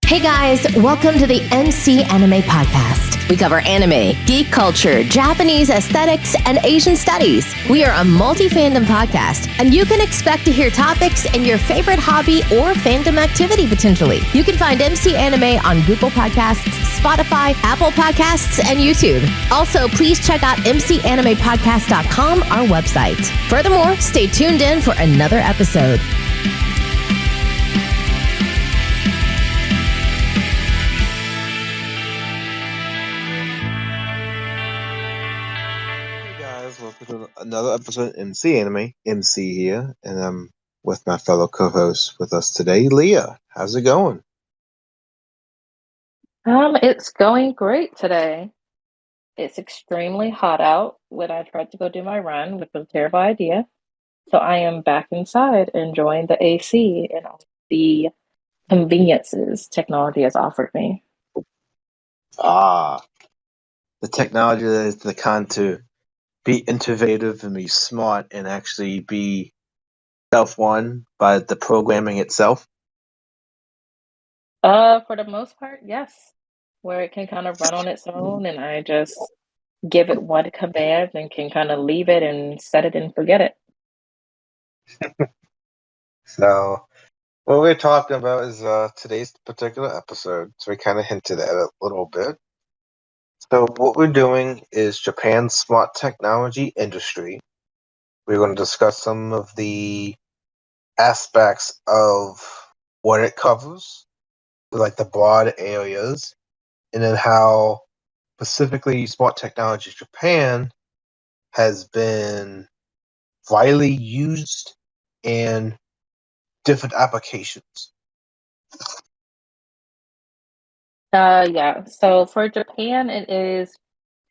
Hey guys, welcome to the MC Anime Podcast. We cover anime, geek culture, Japanese aesthetics, and Asian studies. We are a multi-fandom podcast, and you can expect to hear topics in your favorite hobby or fandom activity potentially. You can find MC Anime on Google Podcasts, Spotify, Apple Podcasts, and YouTube. Also, please check out mcanimepodcast.com, our website. Furthermore, stay tuned in for another episode. Welcome to another episode of MC Anime. MC here, and I'm with my fellow co-host with us today, Leah. How's it going? It's going great today. It's extremely hot out when I tried to go do my run, which was a terrible idea. So I am back inside enjoying the AC and all the conveniences technology has offered me. The technology that is the kind to be innovative and be smart and actually be self-won by the programming itself. For the most part, yes. Where it can kind of run on its own and I just give it one command and can kind of leave it and set it and forget it. So, what we're talking about is today's particular episode. So we kind of hinted at it a little bit. So what we're doing is Japan's smart technology industry. We're going to discuss some of the aspects of what it covers, like the broad areas, and then how specifically smart technology Japan has been widely used in different applications. Yeah. So for Japan, it is,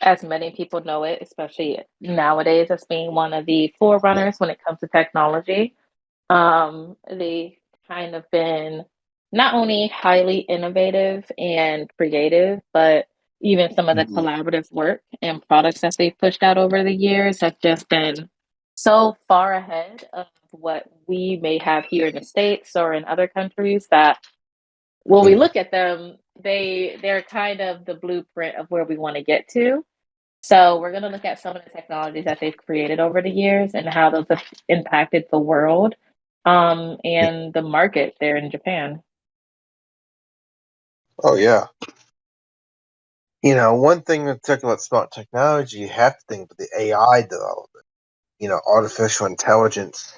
as many people know it, especially nowadays, as being one of the forerunners when it comes to technology. They kind of been not only highly innovative and creative, but even some of the collaborative work and products that they've pushed out over the years have just been so far ahead of what we may have here in the States or in other countries that when we look at them, they're kind of the blueprint of where we want to get to. So we're going to look at some of the technologies that they've created over the years and how those have impacted the world and the market there in Japan. Oh, yeah. You know, one thing to talk about smart technology, you have to think about the AI development. You know, artificial intelligence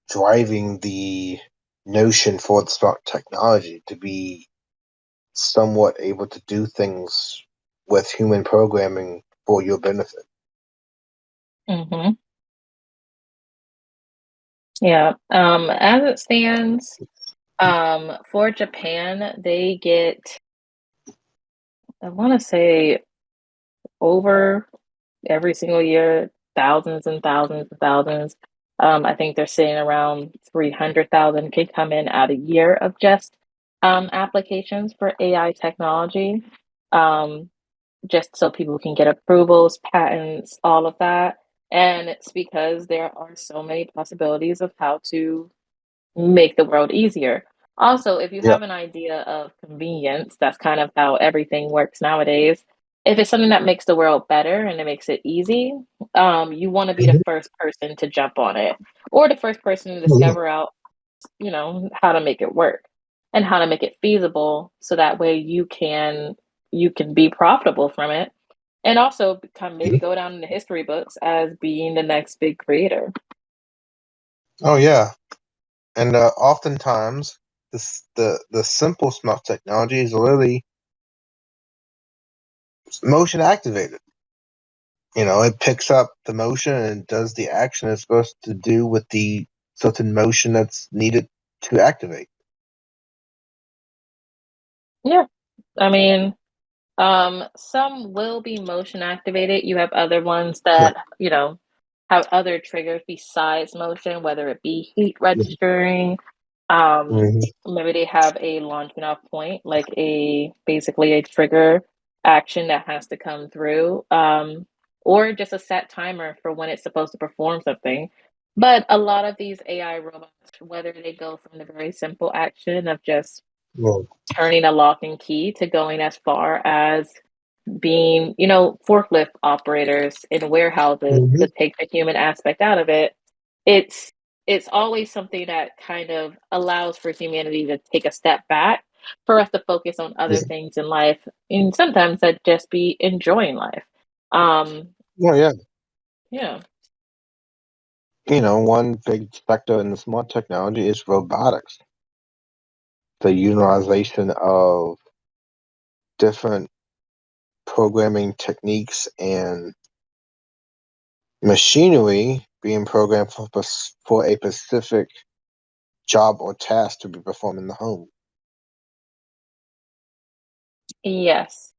driving the notion for the smart technology to be somewhat able to do things with human programming for your benefit. Mm-hmm. Yeah. As it stands, for Japan, they get, I want to say, over every single year, thousands and thousands and thousands. I think they're saying around 300,000 can come in out a year of just applications for AI technology, um, just so people can get approvals, patents, all of that. And it's because there are so many possibilities of how to make the world easier. Also, if you Yeah. have an idea of convenience, that's kind of how everything works nowadays. If it's something that makes the world better and it makes it easy, you want to be the first person to jump on it or the first person to discover out, how to make it work and how to make it feasible so that way you can be profitable from it and also become maybe go down in the history books as being the next big creator. Oh, yeah. And oftentimes, the simple smart technology is really motion activated. You know, it picks up the motion and does the action it's supposed to do with the certain motion that's needed to activate. Yeah. I mean, some will be motion activated. You have other ones Yeah. that, have other triggers besides motion, whether it be heat registering. Mhm. Maybe they have a launching off point, like basically a trigger action that has to come through, or just a set timer for when it's supposed to perform something. But a lot of these AI robots, whether they go from the very simple action of just Well, turning a lock and key to going as far as being, you know, forklift operators in warehouses mhm. to take the human aspect out of it. It's it's always something that kind of allows for humanity to take a step back for us to focus on other Yeah. things in life, and sometimes that just be enjoying life. Um, Well, yeah. yeah. One big sector in the smart technology is robotics. The utilization of different programming techniques and machinery being programmed for a specific job or task to be performed in the home. Yes.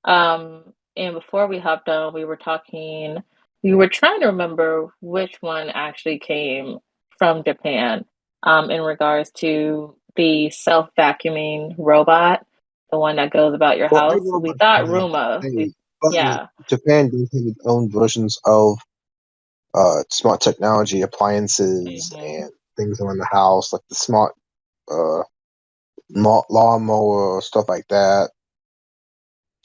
And before we hopped on, we were trying to remember which one actually came from Japan, in regards to the self-vacuuming robot, the one that goes about your Well, house. We thought Roomba. but Yeah. Japan does have its own versions of smart technology appliances Hmm. and things around the house, like the smart uh, lawnmower, stuff like that.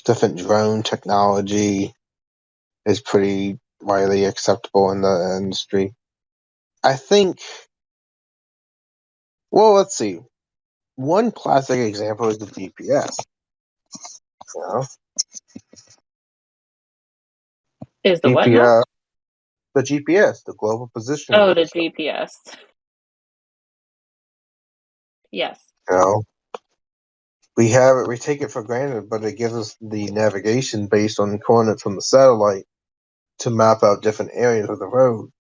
Different drone technology is pretty widely acceptable in the industry. I think, well, let's see. One classic example is the GPS. You know, Is the what now? GPS, the GPS, the Global Positioning Oh, the System. GPS. Yes. You know, we have it, we take it for granted, but it gives us the navigation based on coordinates from the satellite to map out different areas of the road.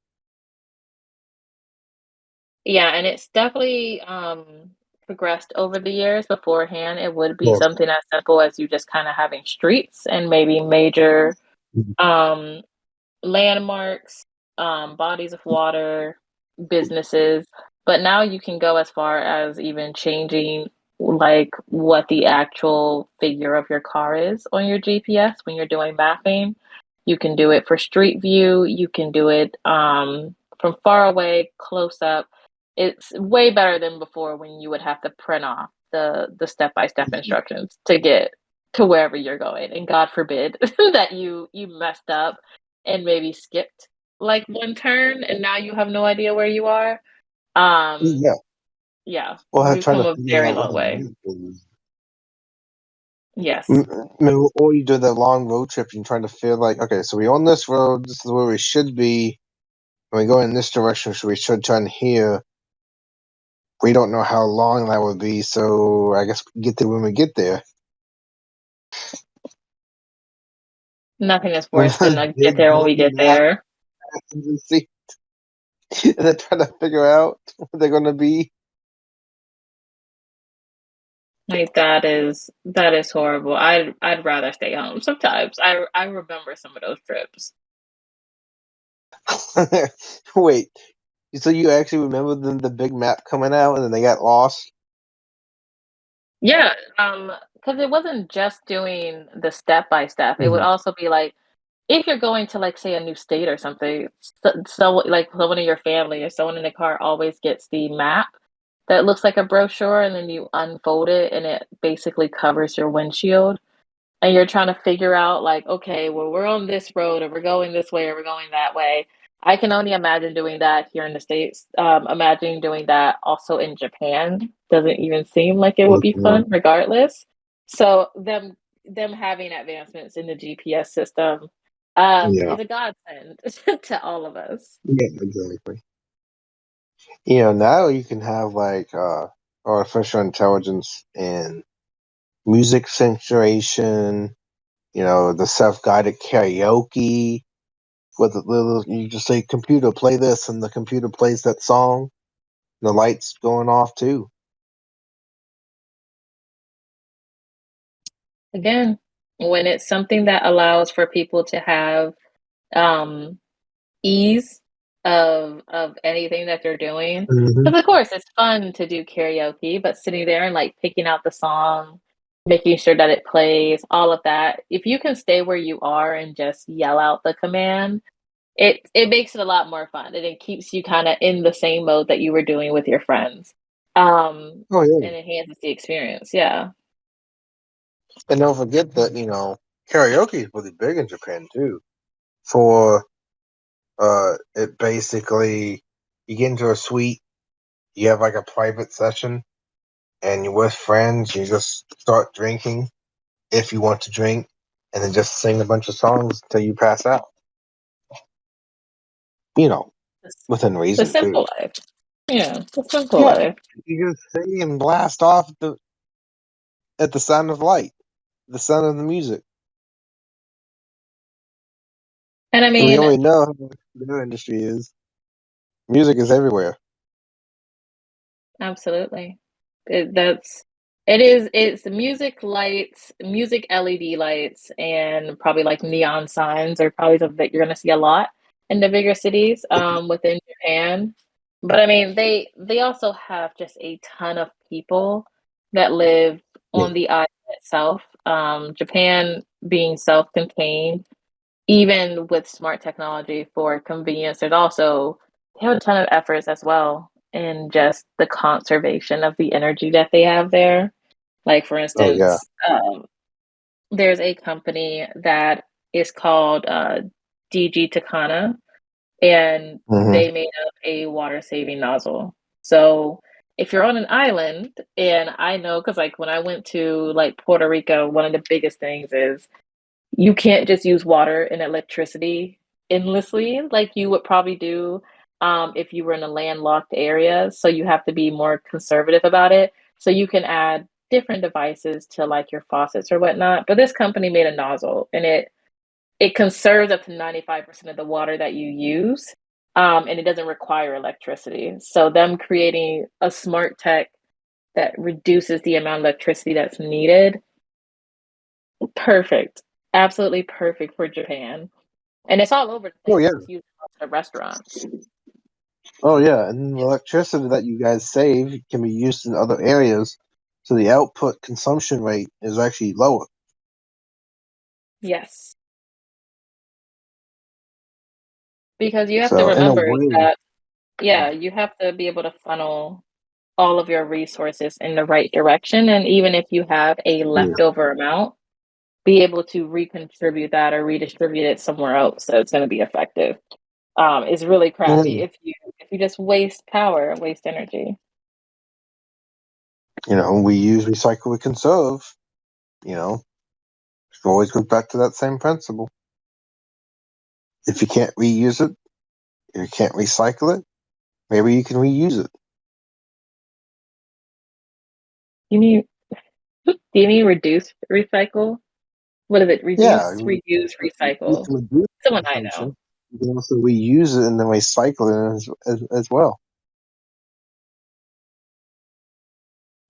Yeah, and it's definitely progressed over the years. Beforehand, it would be Yes. something as simple as you just kind of having streets and maybe major um landmarks, bodies of water, businesses. But now you can go as far as even changing like what the actual figure of your car is on your GPS when you're doing mapping. You can do it for street view, you can do it from far away, close up. It's way better than before when you would have to print off the step-by-step instructions to get to wherever you're going. And God forbid that you messed up and maybe skipped like one turn and now you have no idea where you are. Um, Yeah. yeah, Well, I'm we've trying come to a figure very out where long the way. road is. Yes. Or you do that long road trip and trying to feel like, okay, so we're on this road, this is where we should be. When we go in this direction, so we should turn here. We don't know how long that would be, so I guess we get there when we get there. Nothing is With worse than a a get big there when we Google get map there. and see, and then trying to figure out where they're going to be. Like that is horrible. I'd rather stay home sometimes. I remember some of those trips. Wait, so you actually remember the big map coming out and then they got lost? Yeah, because it wasn't just doing the step by step. It would Mhm. also be like if you're going to like say a new state or something, like someone in your family or someone in the car always gets the map that looks like a brochure, and then you unfold it, and it basically covers your windshield. And you're trying to figure out like, okay, well, we're on this road, or we're going this way, or we're going that way. I can only imagine doing that here in the States. Imagining doing that also in Japan doesn't even seem like it would be Mhm. fun, regardless. So them having advancements in the GPS system Yeah, is a godsend to all of us. yeah, exactly. Now you can have like artificial intelligence and music censoration, the self-guided karaoke with the little you just say computer play this and the computer plays that song. The lights going off too. Again, when it's something that allows for people to have um, ease of anything that they're doing. Hmm. Because of course it's fun to do karaoke, but sitting there and like picking out the song, making sure that it plays, all of that. If you can stay where you are and just yell out the command, it makes it a lot more fun and it keeps you kind of in the same mode that you were doing with your friends. Oh yeah. and enhances the experience. Yeah. And don't forget that, karaoke is really big in Japan too. For it basically you get into a suite, you have like a private session, and you're with friends, you just start drinking if you want to drink, and then just sing a bunch of songs until you pass out. You know, The, within the reason too. simple life. Yeah, the simple Yeah. life. You just sing and blast off at the sound of light, the sound of the music. And I And we mean, already know how the video industry is. Music is everywhere. absolutely. It's music lights, music LED lights, and probably like neon signs are probably something that you're gonna see a lot in the bigger cities within Japan. But I mean they also have just a ton of people that live Yeah. on the island itself. Japan being self-contained, even with smart technology for convenience, there's also they have a ton of efforts as well in just the conservation of the energy that they have there. Like for Oh yeah. instance, there's a company that is called DG Takana, and Hmm. they made up a water saving nozzle. So if you're on an island, and I know because like when I went to like Puerto Rico, one of the biggest things is you can't just use water and electricity endlessly like you would probably do if you were in a landlocked area. So you have to be more conservative about it. So you can add different devices to like your faucets or whatnot. But this company made a nozzle and it conserves up to 95% of the water that you use. And it doesn't require electricity. So them creating a smart tech that reduces the amount of electricity that's needed. Perfect. Absolutely perfect for Japan. And it's all over the Oh place. yeah. It's used in lots of restaurants. Oh yeah. And the electricity that you guys save can be used in other areas, so the output consumption rate is actually lower. Yes. Because you have to So in a remember is way, that, yeah, you have to be able to funnel all of your resources in the right direction. And even if you have a yeah. leftover amount, be able to recontribute that or redistribute it somewhere else so it's going to be effective. It's really crappy Mm. if you just waste power, waste energy. We use recycle, we conserve. You know, always goes back to that same principle. If you can't reuse it, if you can't recycle it, maybe you can reuse it. You mean do you mean reduce, recycle? What is it? Yeah, Reduce, reuse, you recycle. can reduce Someone I know. consumption. You can also reuse it and then recycle it as well.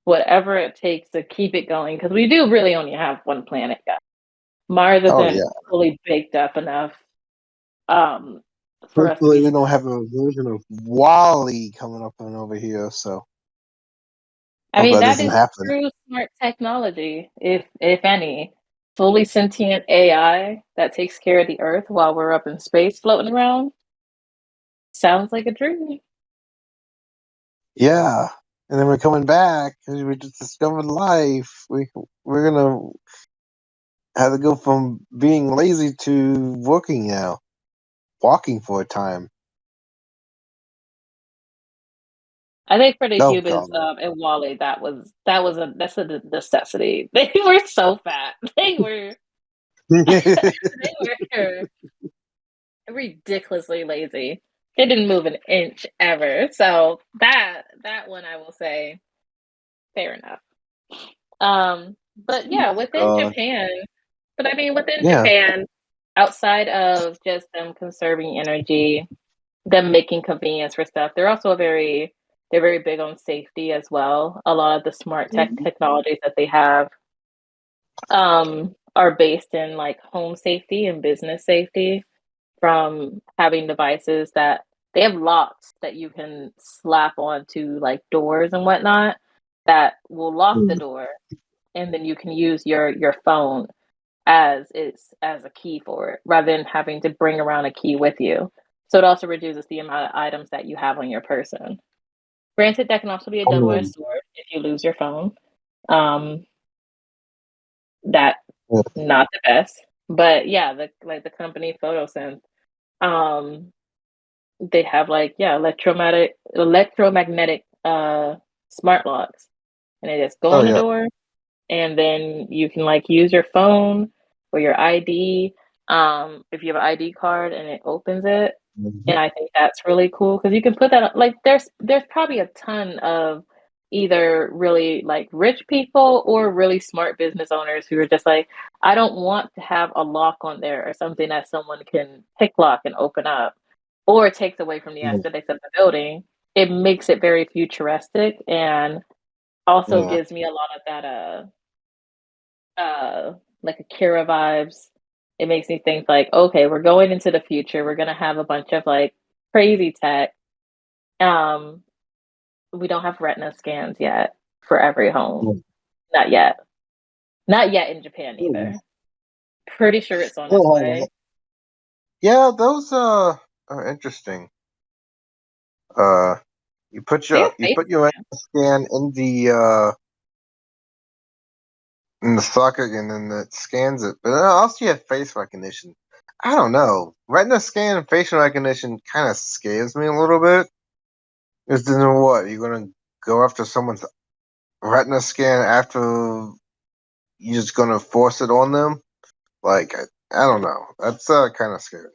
Whatever it takes to keep it going, because we do really only have one planet, guys. Mars Oh isn't yeah. fully baked up enough um, for us to Hopefully, be. we don't have a version of Wally coming up and over here. So I hope mean, that that doesn't is happen. true smart technology, if any. Fully sentient AI that takes care of the Earth while we're up in space floating around. Sounds like a dream. Yeah, and then we're coming back because we just discovered life. We're gonna have to go from being lazy to working now, walking for a time. I think for the Oh humans God. and Wally, that's a necessity. They were so fat. They were ridiculously lazy. They didn't move an inch ever. So that one I will say fair enough. But yeah, within God. Japan, but I mean within Yeah. Japan, outside of just them conserving energy, them making convenience for stuff, they're very big on safety as well. A lot of the smart technologies that they have are based in like home safety and business safety from having devices that they have locks that you can slap onto like doors and whatnot that will lock the door, and then you can use your phone as a key for it rather than having to bring around a key with you. So it also reduces the amount of items that you have on your person. Granted, that can also be a I double-edged mean, sword if you lose your phone. Um, that yeah. not the best, but yeah, the company PhotoSynth, um, they have like yeah electromagnetic smart locks, and they just go Oh on the yeah. door, and then you can like use your phone or your ID, if you have an ID card, and it opens it. Mhm. And I think that's really cool because you can put that like there's probably a ton of either really like rich people or really smart business owners who are just like, I don't want to have a lock on there or something that someone can pick lock and open up, or it takes away from the Yeah. aesthetics of the building. It makes it very futuristic and also Yeah. gives me a lot of that like Akira vibes. It makes me think like, okay, we're going into the future. We're gonna have a bunch of like crazy tech. Um, we don't have retina scans yet for every home. Not yet. Not yet in Japan Yeah. either. Pretty sure it's on its We'll have way. it. Yeah, those are interesting. Uh, They have you face put your scans. scan in the socket and then it scans it. But then also you have face recognition. I don't know. Retina scan and facial recognition kind of scares me a little bit. Is then what? You're gonna go after someone's retina scan after you're just gonna force it on them? Like I don't know. That's kind of scary.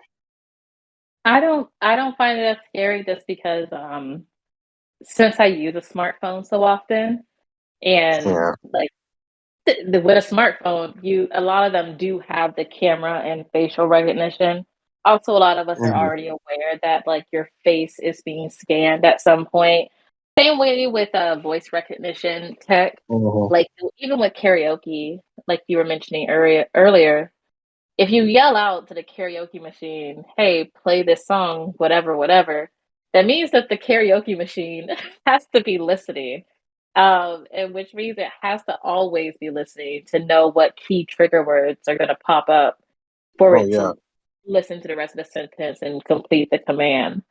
I don't find it as scary just because since I use a smartphone so often and Yeah. like with a smartphone, you a lot of them do have the camera and facial recognition. Also, a lot of us are Mhm. already aware that like your face is being scanned at some point. Same way with voice recognition tech. Mhm. Like even with karaoke, like you were mentioning earlier, if you yell out to the karaoke machine, "Hey, play this song, whatever, whatever," that means that the karaoke machine has to be listening, and which means it has to always be listening to know what key trigger words are going to pop up for Oh it yeah. to listen to the rest of the sentence and complete the command.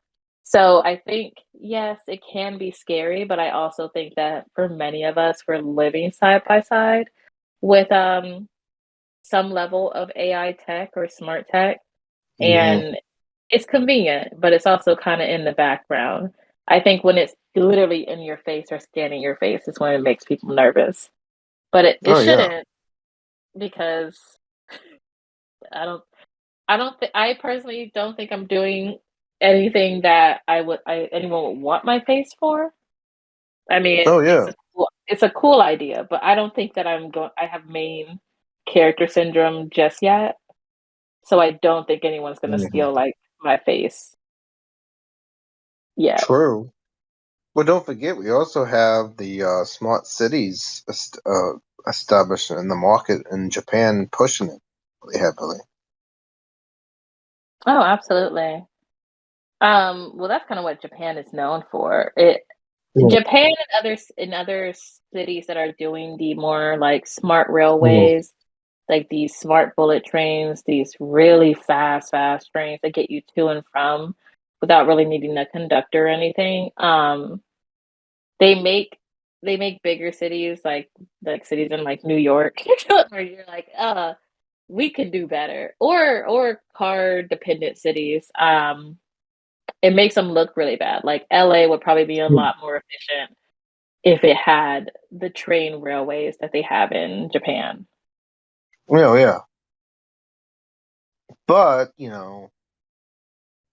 So I think yes, it can be scary, but I also think that for many of us, we're living side by side with some level of AI tech or smart tech, Hmm. and it's convenient, but it's also kind of in the background. I think when it's literally in your face or scanning your face is when it makes people nervous. But it Oh yeah. shouldn't because I don't I personally don't think I'm doing anything that anyone would want my face for. I mean, Oh yeah. it's a cool idea, but I don't think that I have main character syndrome just yet. So I don't think anyone's gonna Hmm. steal like my face yet. True. Well, don't forget, we also have the smart cities established in the market in Japan, pushing it really heavily. Oh, absolutely. Well, that's kind of what Japan is known for. It Yeah. Japan and other cities that are doing the more like smart Mhm. railways, like these smart bullet trains, these really fast trains that get you to and from without really needing a conductor or anything. They make they make bigger cities like cities in like New York where you're like, we could do better. Or car dependent cities. It makes them look really bad. Like LA would probably be a lot more efficient if it had the train railways that they have in Japan. Yeah, yeah. But,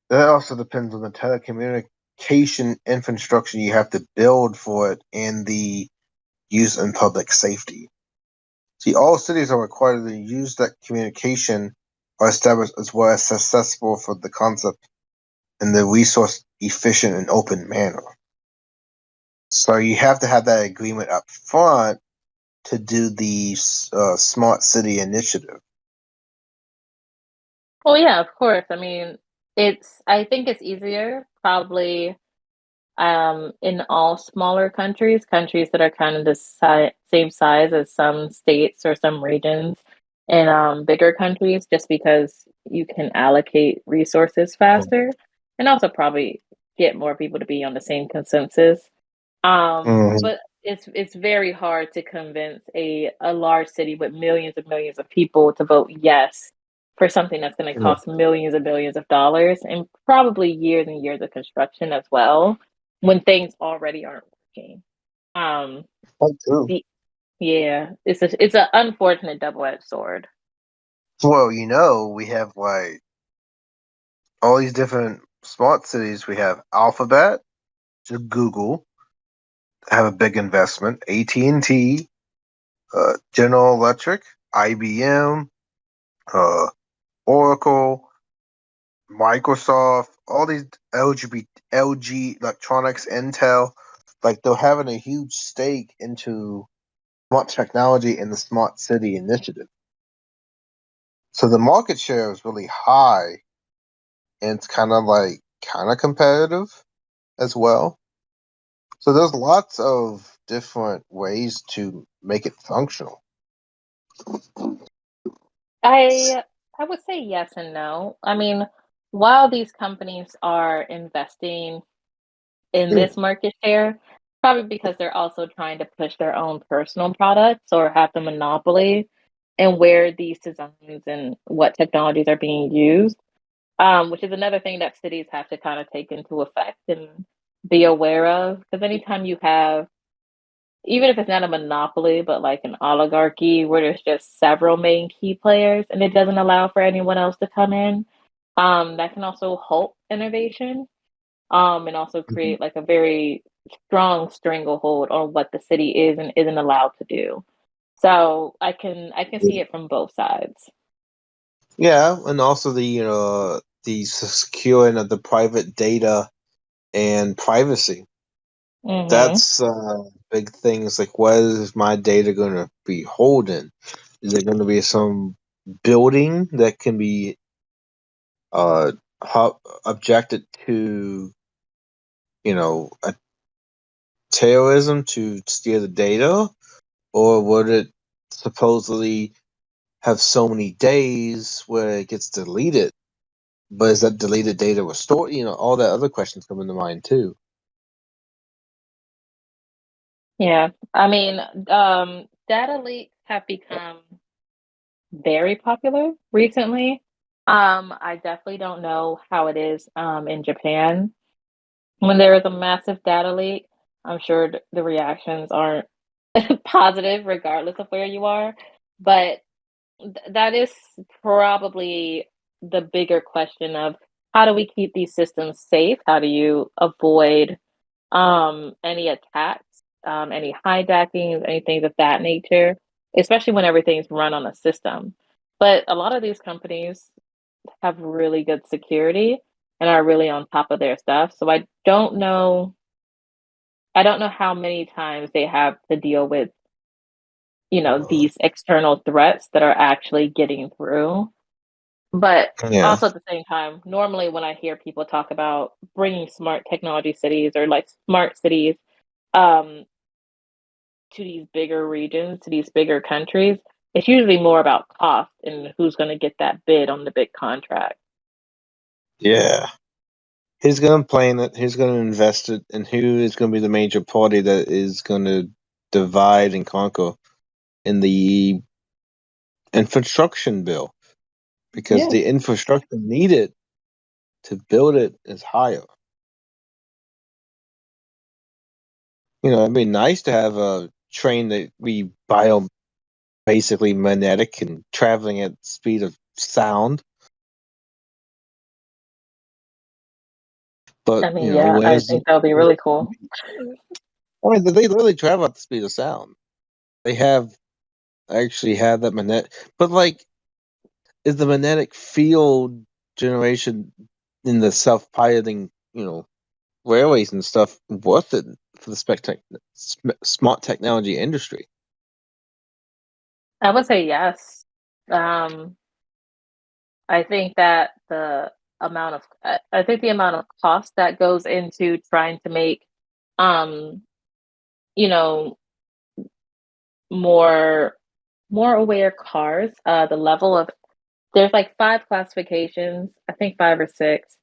that also depends on the telecommunication infrastructure you have to build for it and the use in public safety. See, all cities are required to use that communication are established as well as accessible for the concept in the resource efficient and open manner. So you have to have that agreement up front to do the smart city initiative. Well, yeah, of course. I mean, I think it's easier probably in all smaller countries that are kind of the same size as some states or some regions, and bigger countries, just because you can allocate resources faster, and also probably get more people to be on the same consensus. Mhm. But it's very hard to convince a large city with millions and millions of people to vote yes for something that's going to Yeah, cost millions and millions of dollars and probably years and years of construction as well when things already aren't working. Um, quite true. the yeah, it's an unfortunate double-edged sword. Well, we have like all these different smart cities. We have Alphabet, to Google, have a big investment. AT&T, General Electric, IBM, uh, Oracle, Microsoft, all these LG Electronics, Intel, like they're having a huge stake into smart technology in the smart city initiative. So the market share is really high, and it's kind of competitive as well. So there's lots of different ways to make it functional. I I would say yes and no. I mean, while these companies are investing in Yeah. this market share, probably because they're also trying to push their own personal products or have the monopoly and where these designs and what technologies are being used, which is another thing that cities have to kind of take into effect and be aware of. Because anytime you have, even if it's not a monopoly, but like an oligarchy where there's just several main key players and it doesn't allow for anyone else to come in, that can also halt innovation, and also Mhm. create like a very strong stranglehold on what the city is and isn't allowed to do. So I can see it from both sides. Yeah, and also the securing of the private data and privacy. Hmm. That's big things. Like, what is my data going to be holding? Is it going to be some building that can be uh objected to, a terrorism to steal the data, or would it supposedly have so many days where it gets deleted? But is that deleted data restored? All that other questions come into mind too. Yeah, I mean, data leaks have become very popular recently. I definitely don't know how it is in Japan. When there is a massive data leak, I'm sure the reactions aren't positive regardless of where you are. But that is probably the bigger question of how do we keep these systems safe? How do you avoid any attacks, any hijackings, anything of that nature, especially when everything's run on a system. But a lot of these companies have really good security and are really on top of their stuff. So I don't know how many times they have to deal with, these external threats that are actually getting through. But Yeah, also at the same time, normally when I hear people talk about bringing smart technology cities or like smart cities, um, to these bigger regions, to these bigger countries, it's usually more about cost and who's going to get that bid on the big contract. yeah. Who's going to play in it? Who's going to invest it? And who is going to be the major party that is going to divide and conquer in the infrastructure bill? Because Yeah. the infrastructure needed to build it is higher. It'd be nice to have a train that we bio basically magnetic and traveling at speed of sound. But I mean, yeah, I where's the? think that would be really cool. I mean, they literally travel at the speed of sound. They actually have that magnetic, but like, is the magnetic field generation in the self-piloting, railways and stuff worth it for the smart technology industry? I would say yes. Um, I think that I think the amount of cost that goes into trying to make, um, you know, more more aware cars, the level of there's like 5 classifications, I think 5 or 6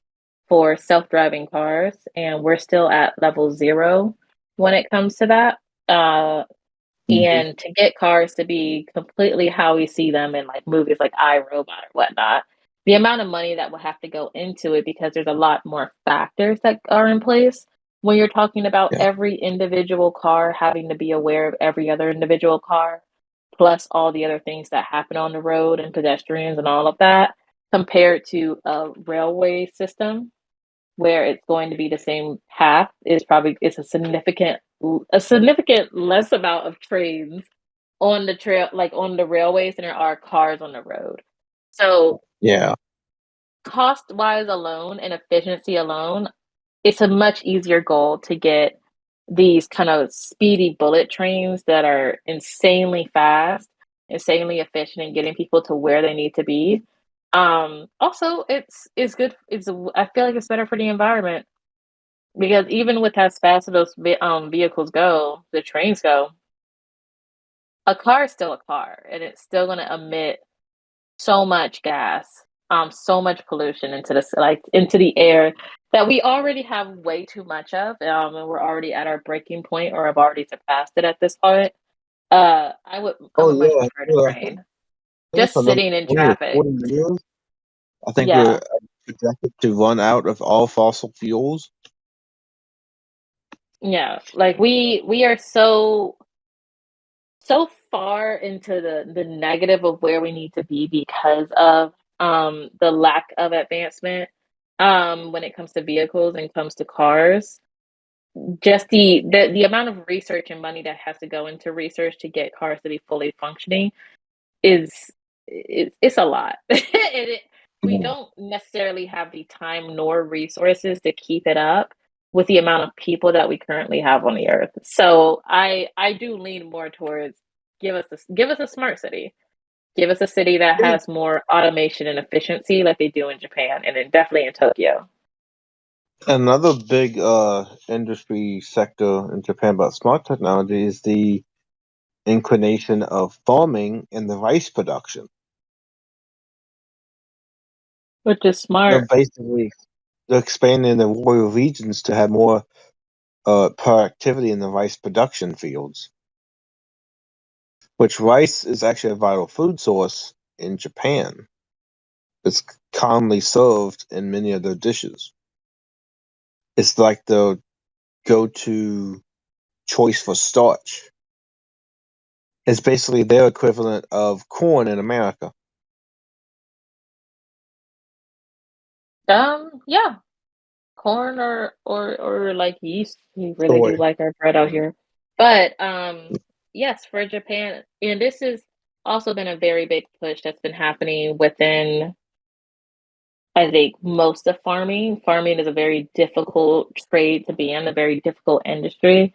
for self-driving cars, and we're still at level 0, when it comes to that. Mhm. And to get cars to be completely how we see them in like movies like I, Robot or whatnot, the amount of money that will have to go into it because there's a lot more factors that are in place when you're talking about Yeah. every individual car having to be aware of every other individual car, plus all the other things that happen on the road and pedestrians and all of that, compared to a railway system where it's going to be the same path is probably it's a significant less amount of trains on the trail, like on the railways, than there are cars on the road. So Yeah. cost wise alone and efficiency alone, it's a much easier goal to get these kind of speedy bullet trains that are insanely fast, insanely efficient in getting people to where they need to be. Also, it's good. I feel like it's better for the environment because even with as fast as those vehicles go, the trains go, a car is still a car, and it's still going to emit so much gas, so much pollution into into the air that we already have way too much of, and we're already at our breaking point, or have already surpassed it at this point. I Oh would much yeah. prefer the Yeah. train. I think for Just the sitting in 20 or traffic. 40 years, I think we're Yeah, projected to run out of all fossil fuels. yeah. Like we are so far into the negative of where we need to be because of the lack of advancement when it comes to vehicles and comes to cars. Just the amount of research and money that has to go into research to get cars to be fully functioning is it's a lot. We Yeah. don't necessarily have the time nor resources to keep it up with the amount of people that we currently have on the earth. So I do lean more towards give us a smart city. Give us a city that has more automation and efficiency like they do in Japan and then definitely in Tokyo. Another big industry sector in Japan about smart technology is the inclination of farming and the rice production. Which is They're smart. basically they're expanding the rural regions to have more productivity in the rice production fields, which rice is actually a vital food source in Japan. It's commonly served in many of their dishes. It's like the go-to choice for starch. It's basically their equivalent of corn in America. Yeah, corn or like yeast. We really Soy. do like our bread out here. But yes, for Japan, and this has also been a very big push that's been happening within I think most of farming. Farming is a very difficult trade to be in, a very difficult industry.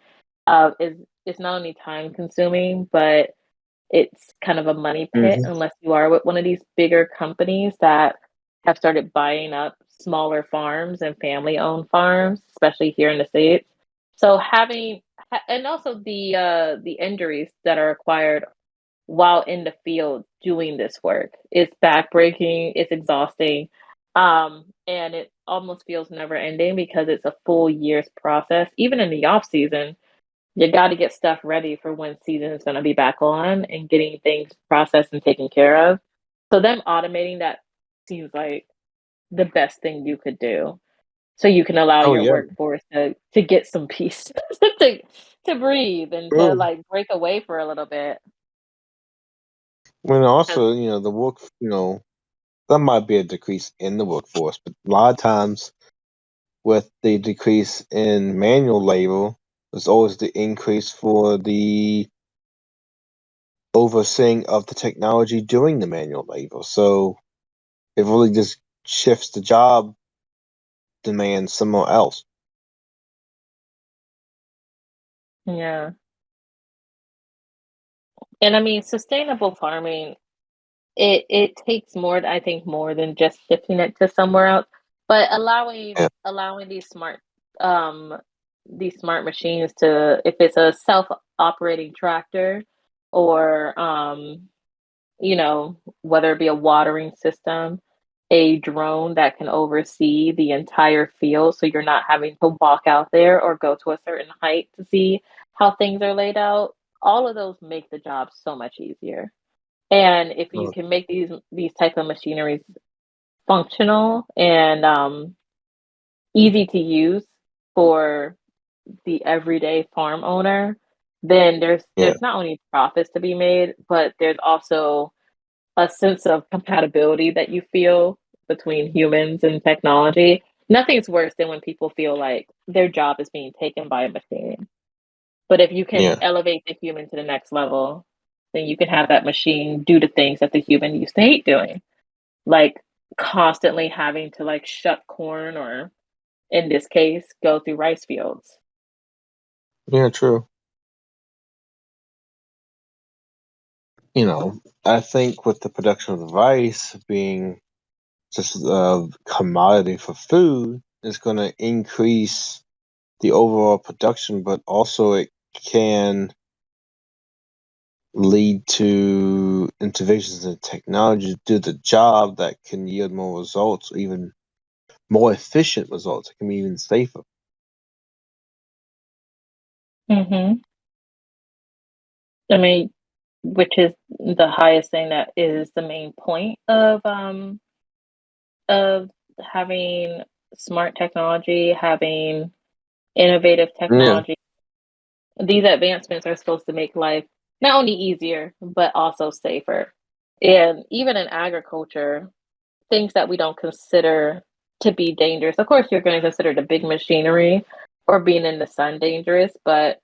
Is it's not only time consuming, but it's kind of a money pit Hmm. unless you are with one of these bigger companies that have started buying up smaller farms and family owned farms, especially here in the States. So and also the injuries that are acquired while in the field doing this work. It's backbreaking, it's exhausting, and it almost feels never ending because it's a full year's process. Even in the off season, you got to get stuff ready for when season is going to be back on and getting things processed and taken care of. So them automating that seems like the best thing you could do. So you can allow Oh your yeah. workforce to get some peace to to breathe and to True. like break away for a little bit. When 'Cause also, the work, there might be a decrease in the workforce, but a lot of times with the decrease in manual labor, there's always the increase for the overseeing of the technology doing the manual labor. So it really just shifts the job demand somewhere else. Yeah. And I mean, sustainable farming, it takes more, I think, more than just shifting it to somewhere else, but allowing these smart machines to, if it's a self-operating tractor or whether it be a watering system, a drone that can oversee the entire field so you're not having to walk out there or go to a certain height to see how things are laid out. All of those make the job so much easier. And if you Uh, can make these type of machineries functional and easy to use for the everyday farm owner, then yeah, there's not only profits to be made, but there's also a sense of compatibility that you feel between humans and technology. Nothing's worse than when people feel like their job is being taken by a machine. But if you can yeah, elevate the human to the next level, then you can have that machine do the things that the human used to hate doing, like constantly having to like shuck corn or in this case go through rice fields. yeah, true. I think with the production of rice being just a commodity for food, it's going to increase the overall production, but also it can lead to interventions in technology to do the job that can yield more results, or even more efficient results. It can be even safer. Hmm. I mean, which is the highest thing that is the main point of having smart technology, having innovative Yeah, technology. These advancements are supposed to make life not only easier, but also safer. And even in agriculture, things that we don't consider to be dangerous. Of course, you're going to consider the big machinery or being in the sun dangerous, but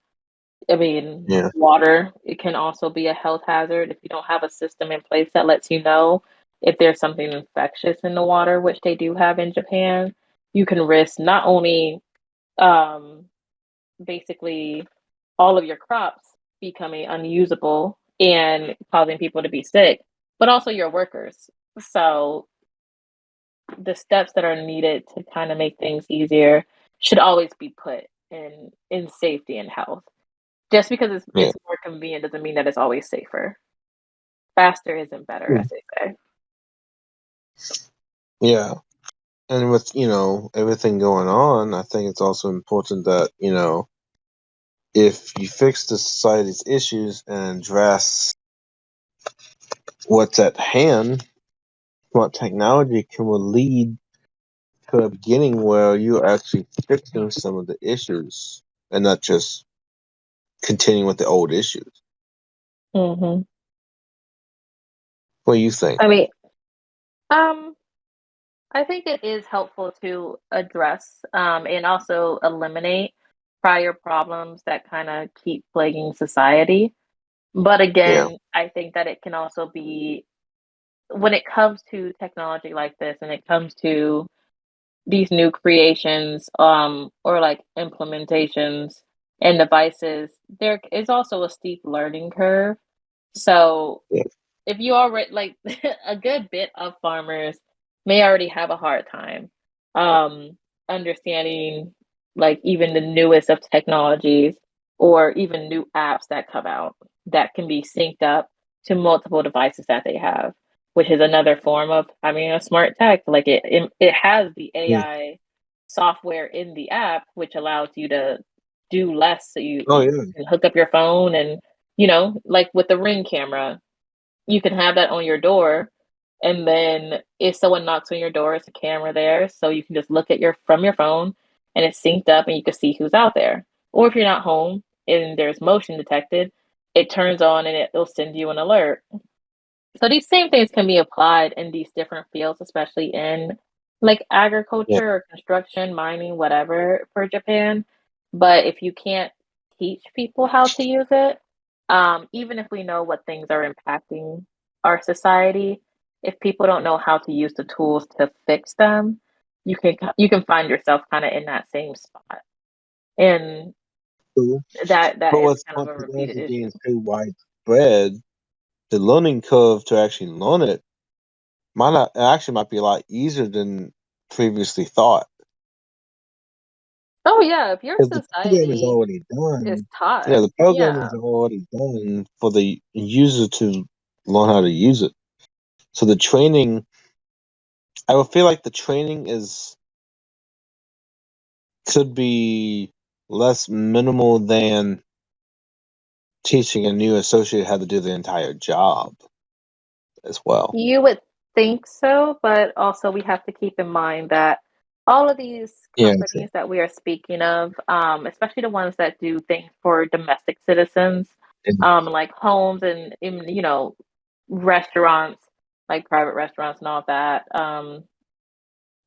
I mean, yeah, water, it can also be a health hazard if you don't have a system in place that lets you know if there's something infectious in the water, which they do have in Japan. You can risk not only um, basically all of your crops becoming unusable and causing people to be sick, but also your workers. So the steps that are needed to kind of make things easier should always be put in safety and health. Just because yeah, it's more convenient doesn't mean that it's always safer. Faster isn't better, as mm, they say. yeah. And with everything going on, I think it's also important that if you fix the society's issues and address what's at hand, what technology can will lead to a beginning where you're actually fixing some of the issues and not just continuing with the old issues. Hmm. What do you think? I mean, um, I think it is helpful to address and also eliminate prior problems that kind of keep plaguing society. But Yeah, again, I think that it can also be when it comes to technology like this and it comes to these new creations or like implementations and devices, there is also a steep learning curve. So yeah, if you already like a good bit of farmers may already have a hard time understanding like even the newest of technologies or even new apps that come out that can be synced up to multiple devices that they have, which is another form of having a smart tech. Like it has the yeah. AI software in the app which allows you to do less, so Oh you yeah, can hook up your phone and like with the Ring camera, you can have that on your door, and then if someone knocks on your door, it's a camera there, so you can just look at your from your phone, and it's synced up, and you can see who's out there. Or if you're not home and there's motion detected, it turns on and it'll send you an alert. So these same things can be applied in these different fields, especially in like yeah, agriculture or construction, mining, whatever for Japan. But if you can't teach people how to use it, even if we know what things are impacting our society, if people don't know how to use the tools to fix them, you can find yourself kind of in that same spot, and true. that But is with kind of a repeated technology issue. being so widespread, the learning curve to actually learn it might be a lot easier than previously thought. Oh yeah, if your Because the program is society already is done. taught, Yeah, the program yeah. is already done for the user to learn how to use it. So the training I would feel like the training could be less minimal than teaching a new associate how to do the entire job as well. You would think so, but also we have to keep in mind that all of these Yeah, companies that we are speaking of, especially the ones that do things for domestic citizens, like homes and restaurants, like private restaurants and all that,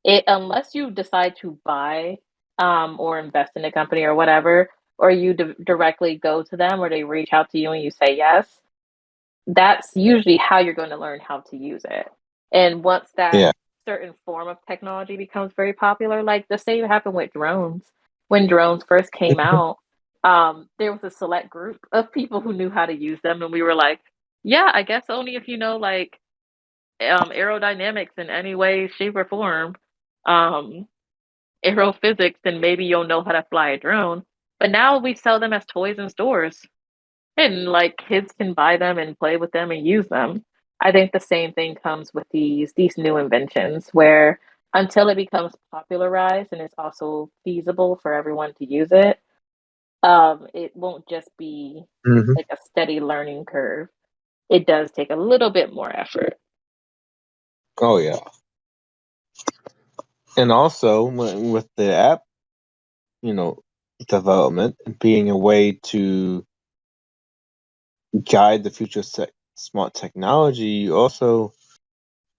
it unless you decide to buy or invest in a company or whatever, or you directly go to them or they reach out to you and you say yes, that's usually how you're going to learn how to use it. And once that yeah. certain form of technology becomes very popular, like the same happened with drones. When drones first came out, there was a select group of people who knew how to use them, and we were like, yeah, I guess only if you know like aerodynamics in any way, shape, or form, um, aerophysics, then maybe you'll know how to fly a drone. But now we sell them as toys in stores. And like kids can buy them and play with them and use them. I think the same thing comes with these new inventions where until it becomes popularized and it's also feasible for everyone to use it, it won't just be Hmm. like a steady learning curve. It does take a little bit more effort. Oh yeah. And also with the app, you know, development being a way to guide the future smart technology, you also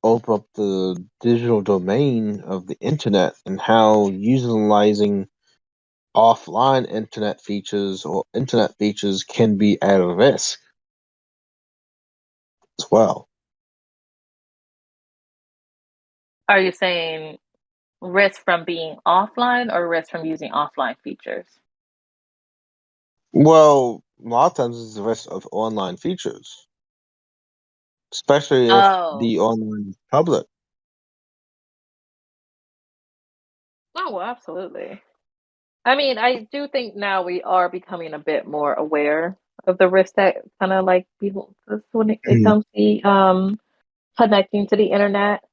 open up the digital domain of the internet and how utilizing offline internet features or internet features can be at risk as well. Are you saying risk from being offline or risk from using offline features? Well, a lot of times it's the risk of online features, especially if Oh, the online is public. oh, well, absolutely. I mean, I do think now we are becoming a bit more aware of the risks that kind of like people when it Mhm. comes to connecting to the internet.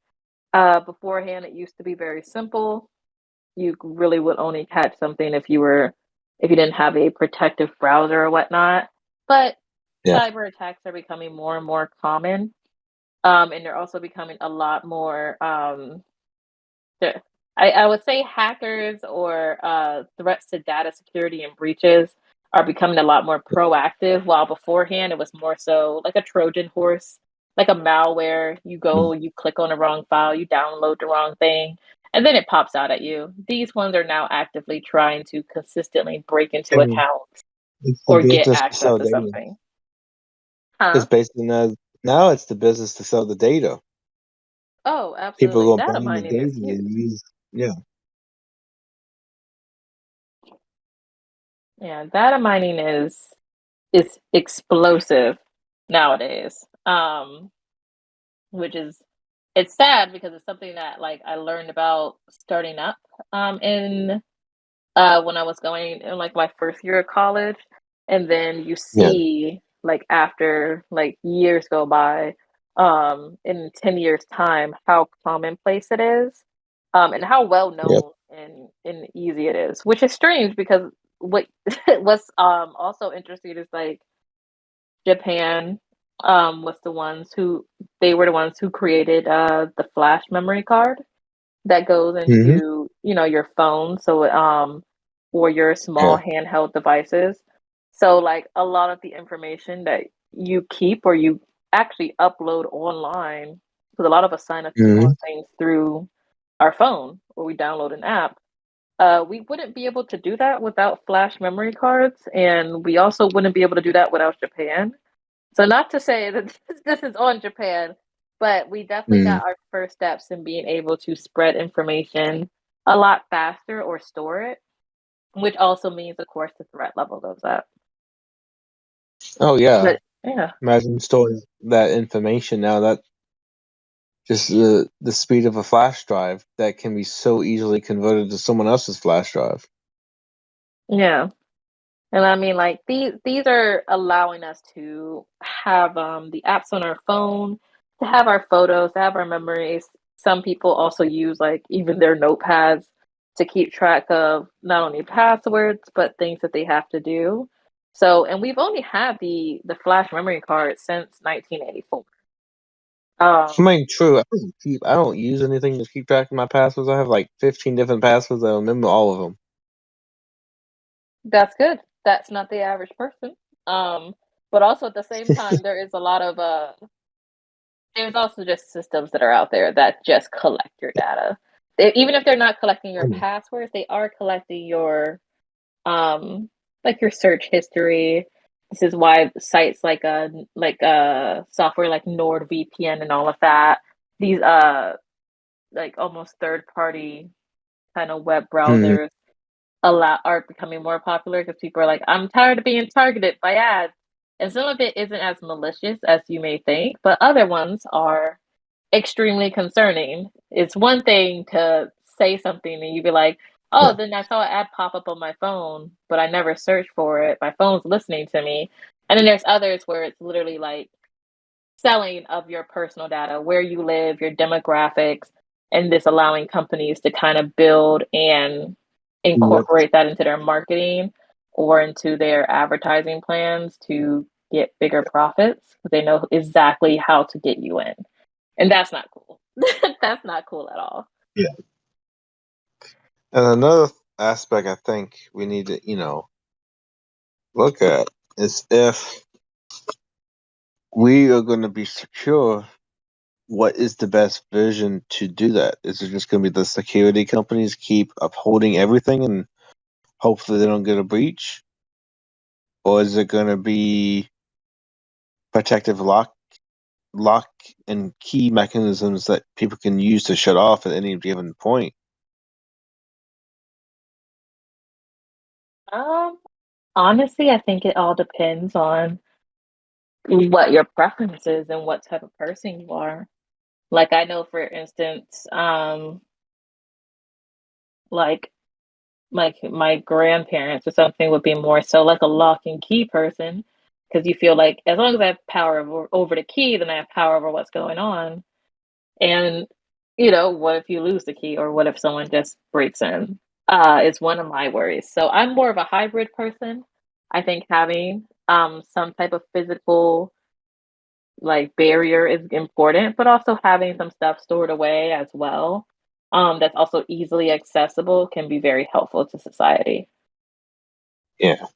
Beforehand, it used to be very simple. You really would only catch something if you didn't have a protective browser or whatnot. But Yeah. cyber attacks are becoming more and more common, and they're also becoming a lot more the I would say hackers or threats to data security and breaches are becoming a lot more proactive, while beforehand it was more so like a Trojan horse, like a malware. You go, you click on the wrong file, you download the wrong thing, and then it pops out at you. These ones are now actively trying to consistently break into And accounts it's the or get business to access sell to data. something. It's Huh? basically now it's the business to sell the data. Oh, People absolutely. go Data buying the mining is data huge. and use, yeah. Yeah, data mining is explosive nowadays. Which is it's sad because it's something that like I learned about starting up in when I was going in like my first year of college, and then you Yeah. see like after like years go by, in 10 years time how commonplace it is, and how well Yeah. known and easy it is, which is strange because what what's also interesting is like Japan was the ones who they were the ones who created the flash memory card that goes Hmm. into, your phone, so or your Yeah. small handheld devices. So like a lot of the information that you keep or you actually upload online, because a lot of us sign up Hmm. on things through our phone or we download an app. We wouldn't be able to do that without flash memory cards, and we also wouldn't be able to do that without Japan. So not to say that this is on Japan, but we definitely Mm. got our first steps in being able to spread information a lot faster or store it, which also means, of course, the threat level goes up. Oh yeah. But yeah, Imagine storing that information now. That just the speed of a flash drive that can be so easily converted to someone else's flash drive. yeah. And I mean, like these are allowing us to have the apps on our phone, to have our photos, to have our memories some people also use like even their notepads to keep track of not only passwords but things that they have to do. So, and we've only had the flash memory card since 1984. I Um, mean, true. I don't use anything to keep track of my passwords. I have like 15 different passwords. I remember all of them. that's good. That's not the average person. But also at the same time, there is a lot of there's also just systems that are out there that just collect your data. Even if they're not collecting your Mm. passwords, they are collecting your like your search history. This is why sites like software like NordVPN and all of that, these like almost third party kind of web Mm. browsers are becoming more popular because people are like, I'm tired of being targeted by ads. And some of it isn't as malicious as you may think, but other ones are extremely concerning. It's one thing to say something and you'd be like, Yeah. oh, then I saw an ad pop up on my phone, but I never searched for it. My phone's listening to me. And then there's others where it's literally like selling of your personal data, where you live, your demographics, and this allowing companies to kind of build and Yep. incorporate that into their marketing or into their advertising plans to get bigger profits. They know exactly how to get you in. And that's not cool. That's not cool at all. Yeah. And another aspect I think we need to, look at is if we are going to be secure, what is the best vision to do that? Is it just going to be the security companies keep upholding everything and hopefully they don't get a breach? Or is it going to be protective lock and key mechanisms that people can use to shut off at any given point? Um, Honestly, I think it all depends on what your preference is and what type of person you are. Like I know, for instance, like my grandparents or something would be more so like a lock and key person because you feel like as long as I have power over the key, then I have power over what's going on. And what if you lose the key or what if someone just breaks in? Is one of my worries. So I'm more of a hybrid person. I think having some type of physical like barrier is important, but also having some stuff stored away as well, that's also easily accessible can be very helpful to society. Yeah.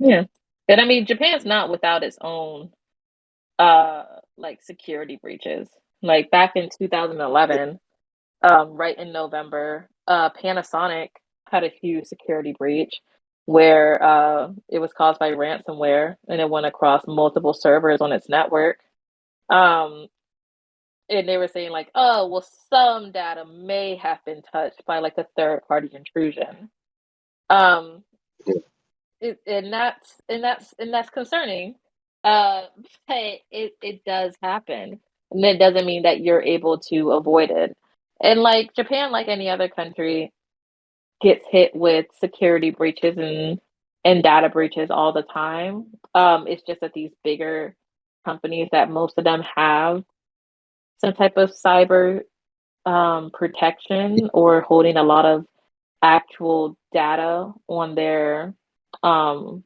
Yeah. And I mean Japan's not without its own like security breaches. Like back in 2011, right in November, Panasonic had a huge security breach where it was caused by ransomware and it went across multiple servers on its network. Um, and they were saying like, oh, well, some data may have been touched by like a third party intrusion. Um, and that's concerning. Uh, but it does happen, and it doesn't mean that you're able to avoid it. And like Japan, like any other country, gets hit with security breaches and data breaches all the time. It's just that these bigger companies that most of them have some type of cyber protection or holding a lot of actual data on their um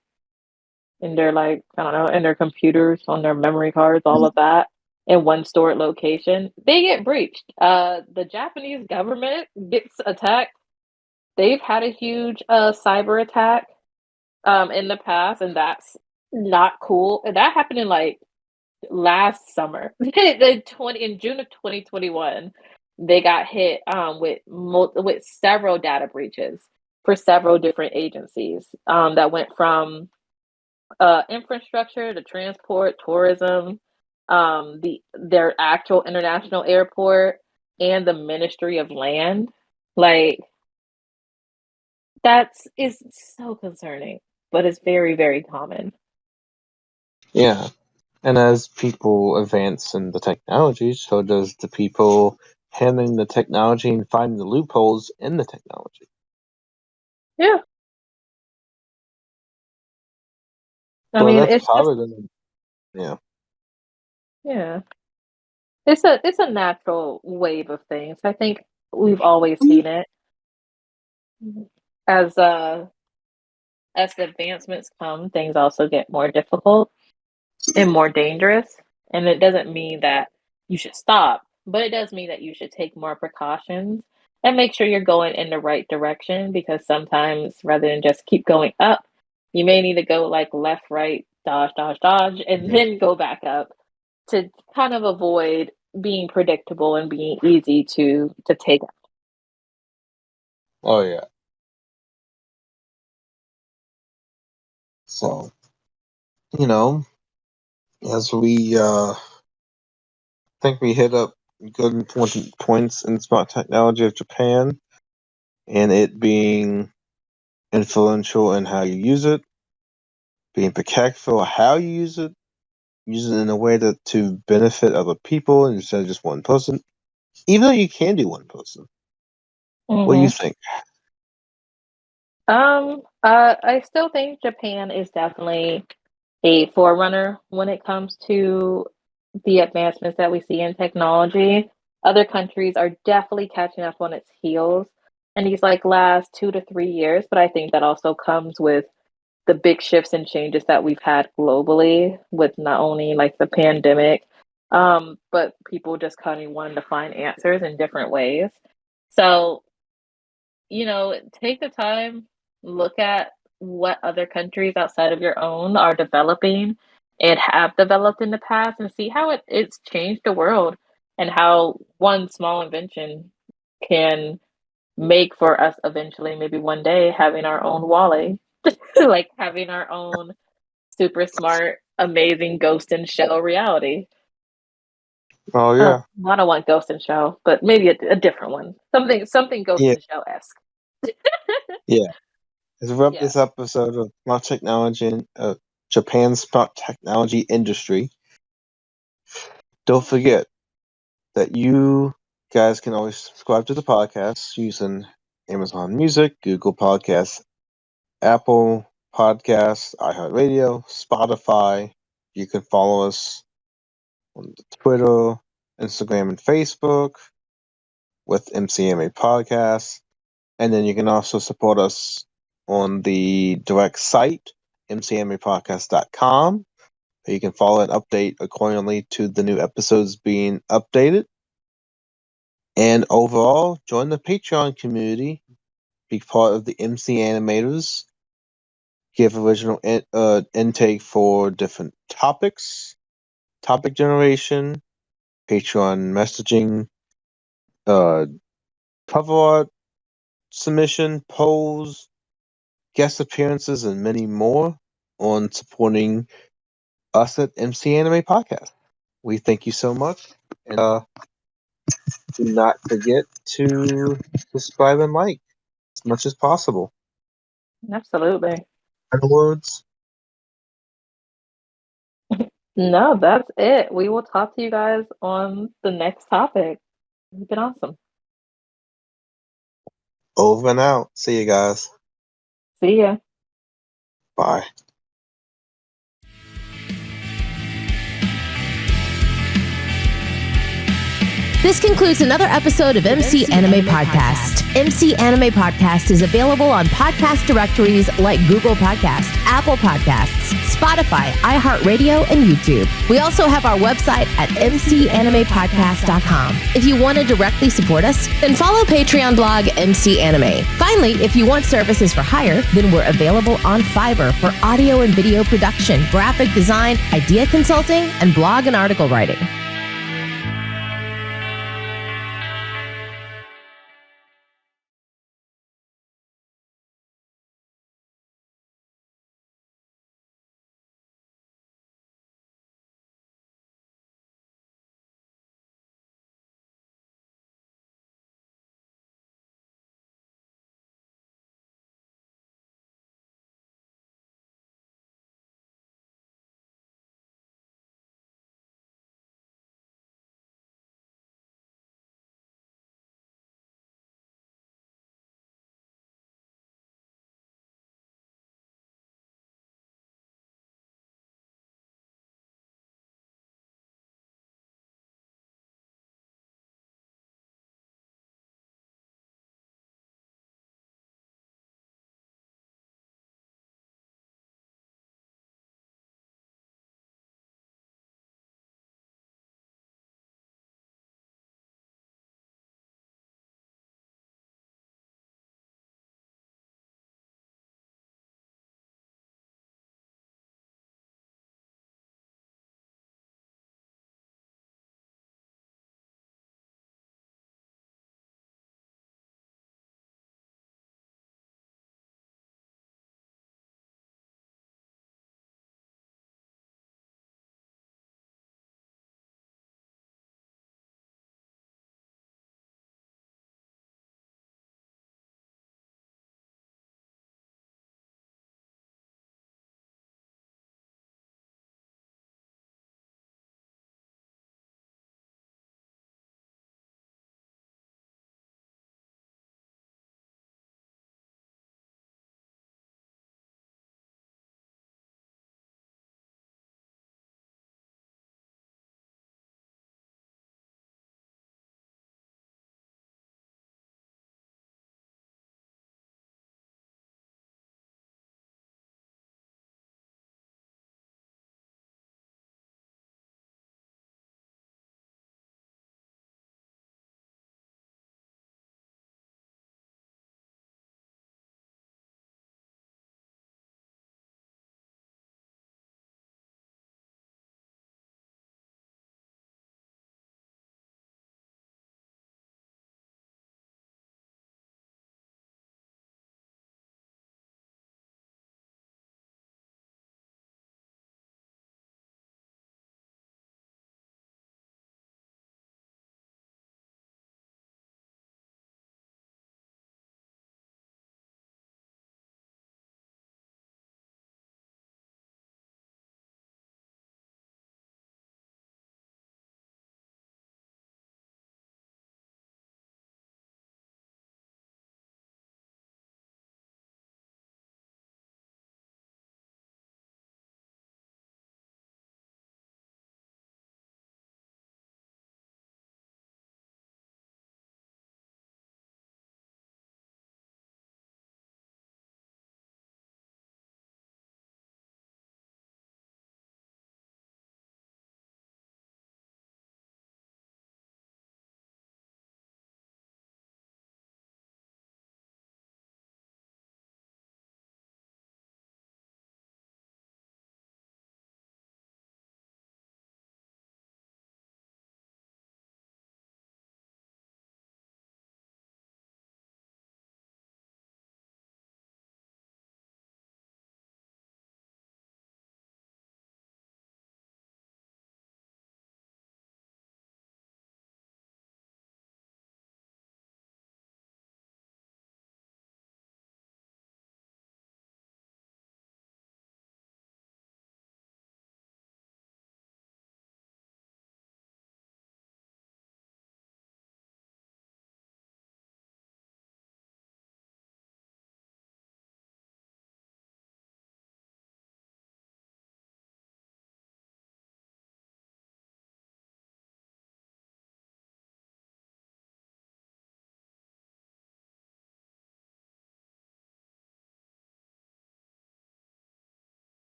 in their like I don't know in their computers on their memory cards, all of that in one stored location, they get breached. The Japanese government gets attacked. They've had a huge cyber attack in the past, and that's not cool. And that happened in like last summer, in June of 2021. They got hit with several data breaches for several different agencies that went from infrastructure to transport, tourism, their actual international airport, and the Ministry of Land. Like that's is so concerning, but it's very, very common. Yeah. And as people advance in the technology, so does the people handling the technology and finding the loopholes in the technology. Yeah. I Well, mean, that's it's just probably going to, yeah. yeah. it's a natural wave of things. I think we've always seen it as as the advancements come, things also get more difficult and more dangerous. And it doesn't mean that you should stop, but it does mean that you should take more precautions and make sure you're going in the right direction because sometimes rather than just keep going up, you may need to go like left, right, dodge, dodge, dodge, and then go back up to kind of avoid being predictable and being easy to take. Oh yeah. So, you know, as we think we hit up good important points in smart technology of Japan and it being influential in how you use it, being impactful how you use it in a way that to benefit other people instead of just one person. Even though you can do one person. What do you Mhm. think? I still think Japan is definitely a forerunner when it comes to the advancements that we see in technology. Other countries are definitely catching up on its heels in these like last 2 to 3 years, but I think that also comes with the big shifts and changes that we've had globally with not only like the pandemic, but people just kind of wanting to find answers in different ways. So take the time, look at what other countries outside of your own are developing and have developed in the past and see how it's changed the world and how one small invention can make for us eventually, maybe one day, having our own Wally, like having our own super smart, amazing Ghost in Shell reality. Oh Oh, yeah. I don't want Ghost in Shell, but maybe a different one. Something Ghost Yeah, in Shell esque. yeah. As we wrap Yeah. this episode of smart technology and Japan's smart technology industry, don't forget that you guys can always subscribe to the podcast using Amazon Music, Google Podcasts, Apple Podcasts, iHeartRadio, Spotify. You can follow us on Twitter, Instagram, and Facebook with MCMA Podcast. And then you can also support us on the direct site, mcmapodcast.com. You can follow and update accordingly to the new episodes being updated. And overall, join the Patreon community, be part of the MC Animators, give original intake for different topics, topic generation, Patreon messaging, uh, cover art submission, polls, guest appearances, and many more on supporting us at MC Anime Podcast. We thank you so much. And do not forget to subscribe and like as much as possible. Absolutely. Final words? No, that's it. We will talk to you guys on the next topic. It's been awesome. Over and out. See you guys. See ya. Bye. This concludes another episode of MC Anime Podcast. MC Anime Podcast is available on podcast directories like Google Podcast, Apple Podcasts, Spotify, iHeartRadio, and YouTube. We also have our website at mcanimepodcast.com. If you want to directly support us, then follow Patreon blog MC Anime. Finally, if you want services for hire, then we're available on Fiverr for audio and video production, graphic design, idea consulting, and blog and article writing.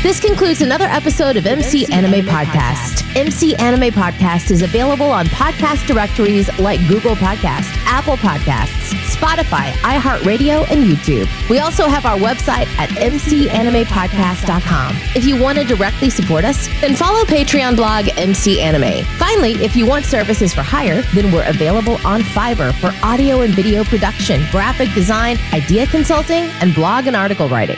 This concludes another episode of MC Anime Podcast. MC Anime Podcast is available on podcast directories like Google Podcasts, Apple Podcasts, Spotify, iHeartRadio, and YouTube. We also have our website at mcanimepodcast.com. If you want to directly support us, then follow Patreon blog MC Anime. Finally, if you want services for hire, then we're available on Fiverr for audio and video production, graphic design, idea consulting, and blog and article writing.